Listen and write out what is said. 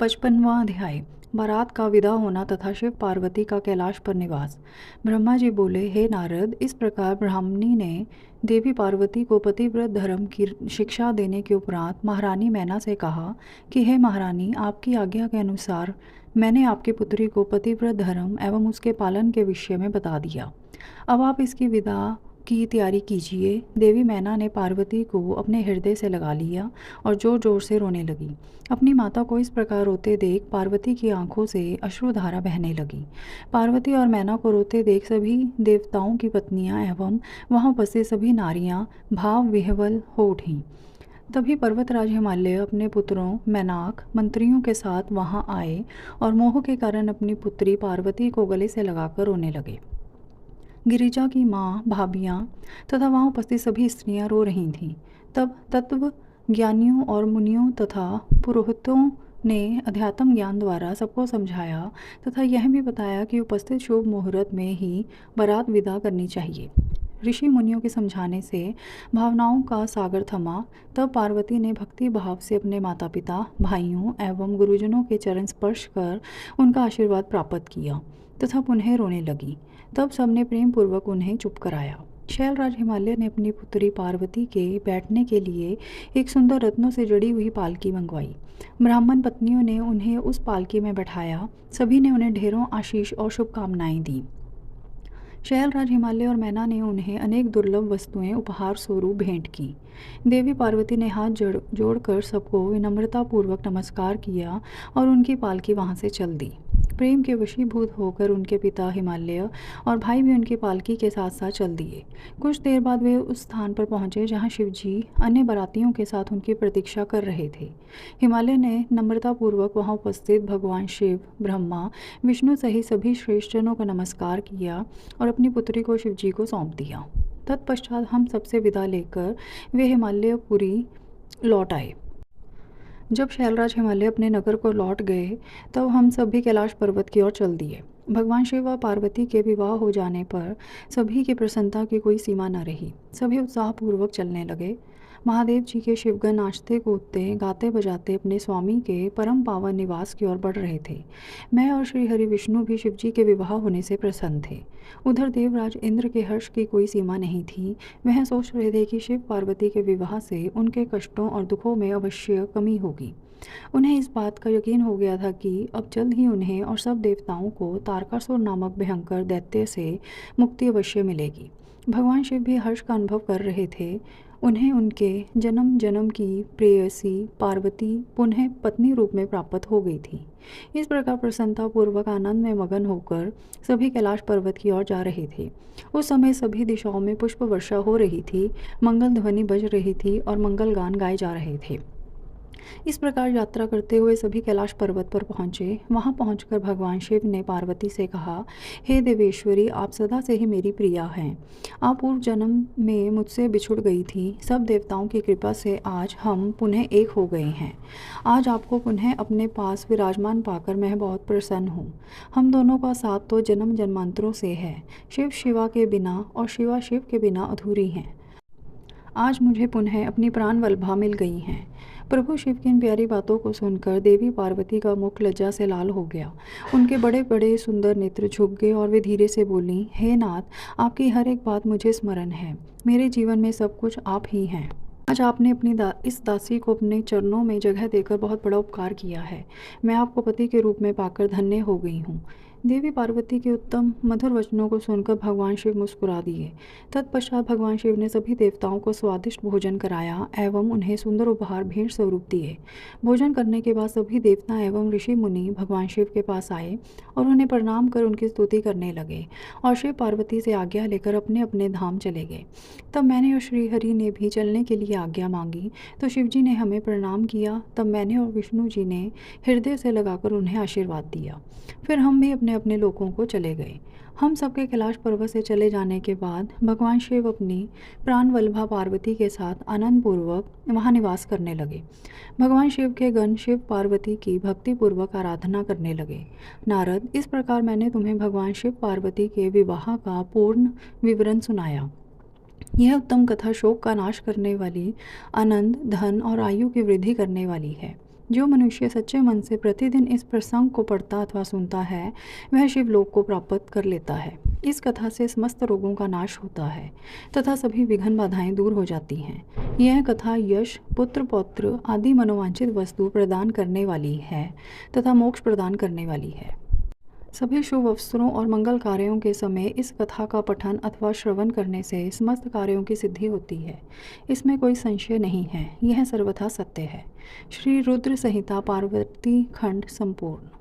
55वां अध्याय। बारात का विदा होना तथा शिव पार्वती का कैलाश पर निवास। ब्रह्मा जी बोले, हे नारद, इस प्रकार ब्राह्मणी ने देवी पार्वती को पतिव्रत धर्म की शिक्षा देने के उपरांत महारानी मैना से कहा कि हे महारानी, आपकी आज्ञा के अनुसार मैंने आपकी पुत्री को पतिव्रत धर्म एवं उसके पालन के विषय में बता दिया। अब आप इसकी विदा की तैयारी कीजिए। देवी मैना ने पार्वती को अपने हृदय से लगा लिया और जोर जोर से रोने लगी। अपनी माता को इस प्रकार रोते देख पार्वती की आंखों से अश्रुधारा बहने लगी। पार्वती और मैना को रोते देख सभी देवताओं की पत्नियां एवं वहां उपस्थित सभी नारियां भाव विह्वल हो उठीं। तभी पर्वतराज हिमालय अपने पुत्रों मैनाक मंत्रियों के साथ वहां आए और मोह के कारण अपनी पुत्री पार्वती को गले से लगाकर रोने लगे। गिरिजा की माँ, भाभियाँ तथा वहाँ उपस्थित सभी स्त्रियाँ रो रही थीं। तब तत्व ज्ञानियों और मुनियों तथा पुरोहितों ने अध्यात्म ज्ञान द्वारा सबको समझाया तथा यह भी बताया कि उपस्थित शुभ मुहूर्त में ही बारात विदा करनी चाहिए। ऋषि मुनियों के समझाने से भावनाओं का सागर थमा। तब पार्वती ने भक्ति भाव से अपने माता पिता, भाइयों एवं गुरुजनों के चरण स्पर्श कर उनका आशीर्वाद प्राप्त किया तथा पुनः रोने लगी। तब सबने प्रेम पूर्वक उन्हें चुप कराया। शैलराज हिमालय ने अपनी पुत्री पार्वती के बैठने के लिए एक सुंदर रत्नों से जड़ी हुई पालकी मंगवाई। ब्राह्मण पत्नियों ने उन्हें उस पालकी में बैठाया। सभी ने उन्हें ढेरों आशीष और शुभकामनाएं दी। शैलराज हिमालय और मैना ने उन्हें अनेक दुर्लभ वस्तुएं उपहार स्वरूप भेंट की। देवी पार्वती ने हाथ जोड़कर सबको विनम्रतापूर्वक नमस्कार किया और उनकी पालकी वहां से चल दी। प्रेम के वशीभूत होकर उनके पिता हिमालय और भाई भी उनकी पालकी के साथ साथ चल दिए। कुछ देर बाद वे उस स्थान पर पहुंचे जहां शिवजी अन्य बारातियों के साथ उनकी प्रतीक्षा कर रहे थे। हिमालय ने नम्रतापूर्वक वहां उपस्थित भगवान शिव, ब्रह्मा, विष्णु सहित सभी श्रेष्ठजनों का नमस्कार किया और अपनी पुत्री को शिवजी को सौंप दिया। तत्पश्चात हम सबसे विदा लेकर वे हिमालयपुरी लौट आए। जब शैलराज हिमालय अपने नगर को लौट गए तब हम सभी कैलाश पर्वत की ओर चल दिए। भगवान शिव व पार्वती के विवाह हो जाने पर सभी की प्रसन्नता की कोई सीमा न रही। सभी उत्साहपूर्वक चलने लगे। महादेव जी के शिवगण नाचते कूदते गाते बजाते अपने स्वामी के परम पावन निवास की ओर बढ़ रहे थे। मैं और श्री हरि विष्णु भी शिवजी के विवाह होने से प्रसन्न थे। उधर देवराज इंद्र के हर्ष की कोई सीमा नहीं थी। वह सोच रहे थे कि शिव पार्वती के विवाह से उनके कष्टों और दुखों में अवश्य कमी होगी। उन्हें इस बात का यकीन हो गया था कि अब जल्द ही उन्हें और सब देवताओं को तारकासुर नामक भयंकर दैत्य से मुक्ति अवश्य मिलेगी। भगवान शिव भी हर्ष का अनुभव कर रहे थे। उन्हें उनके जन्म जन्म की प्रेयसी पार्वती पुनः पत्नी रूप में प्राप्त हो गई थी। इस प्रकार प्रसन्नतापूर्वक आनंद में मगन होकर सभी कैलाश पर्वत की ओर जा रहे थे। उस समय सभी दिशाओं में पुष्प वर्षा हो रही थी, मंगल ध्वनि बज रही थी और मंगल गान गाए जा रहे थे। इस प्रकार यात्रा करते हुए सभी कैलाश पर्वत पर पहुँचे। वहाँ पहुँचकर भगवान शिव ने पार्वती से कहा, हे देवेश्वरी, आप सदा से ही मेरी प्रिया हैं। आप पूर्व जन्म में मुझसे बिछुड़ गई थी। सब देवताओं की कृपा से आज हम पुनः एक हो गए हैं। आज आपको पुनः अपने पास विराजमान पाकर मैं बहुत प्रसन्न हूँ। हम दोनों का साथ तो जन्म जन्मांतरों से है। शिव शिवा के बिना और शिवा शिव के बिना अधूरी हैं। आज मुझे पुनः अपनी प्राण वल्लभा मिल गई हैं। प्रभु शिव की इन प्यारी बातों को सुनकर देवी पार्वती का मुख लज्जा से लाल हो गया। उनके बड़े बड़े सुंदर नेत्र झुक गए और वे धीरे से बोलीं, हे नाथ, आपकी हर एक बात मुझे स्मरण है। मेरे जीवन में सब कुछ आप ही हैं। आज आपने अपनी इस दासी को अपने चरणों में जगह देकर बहुत बड़ा उपकार किया है। मैं आपको पति के रूप में पाकर धन्य हो गई हूँ। देवी पार्वती के उत्तम मधुर वचनों को सुनकर भगवान शिव मुस्कुरा दिए। तत्पश्चात भगवान शिव ने सभी देवताओं को स्वादिष्ट भोजन कराया एवं उन्हें सुंदर उपहार भेंट स्वरूप दिए। भोजन करने के बाद सभी देवता एवं ऋषि मुनि भगवान शिव के पास आए और उन्हें प्रणाम कर उनकी स्तुति करने लगे और शिव पार्वती से आज्ञा लेकर अपने अपने धाम चले गए। तब मैंने और श्रीहरि ने भी चलने के लिए आज्ञा मांगी तो शिवजी ने हमें प्रणाम किया। तब मैंने और विष्णु जी ने हृदय से लगाकर उन्हें आशीर्वाद दिया। फिर हम भी अपने अपने लोकों को चले गए। हम सबके कैलाश पर्वत से चले जाने के बाद भगवान शिव अपनी प्राण वल्लभा पार्वती के साथ आनंदपूर्वक वहाँ निवास करने लगे। भगवान शिव के गण शिव पार्वती की भक्तिपूर्वक आराधना करने लगे। नारद, इस प्रकार मैंने तुम्हें भगवान शिव पार्वती के विवाह का पूर्ण विवरण सुनाया। यह उत्तम कथा शोक का नाश करने वाली, आनंद, धन और आयु की वृद्धि करने वाली है। जो मनुष्य सच्चे मन से प्रतिदिन इस प्रसंग को पढ़ता अथवा सुनता है वह शिवलोक को प्राप्त कर लेता है। इस कथा से समस्त रोगों का नाश होता है तथा सभी विघ्न बाधाएं दूर हो जाती हैं। यह कथा यश, पुत्र, पौत्र आदि मनोवांछित वस्तु प्रदान करने वाली है तथा मोक्ष प्रदान करने वाली है। सभी शुभ अवसरों और मंगल कार्यों के समय इस कथा का पठन अथवा श्रवण करने से समस्त कार्यों की सिद्धि होती है। इसमें कोई संशय नहीं है, यह सर्वथा सत्य है। श्री रुद्र संहिता पार्वती खंड संपूर्ण।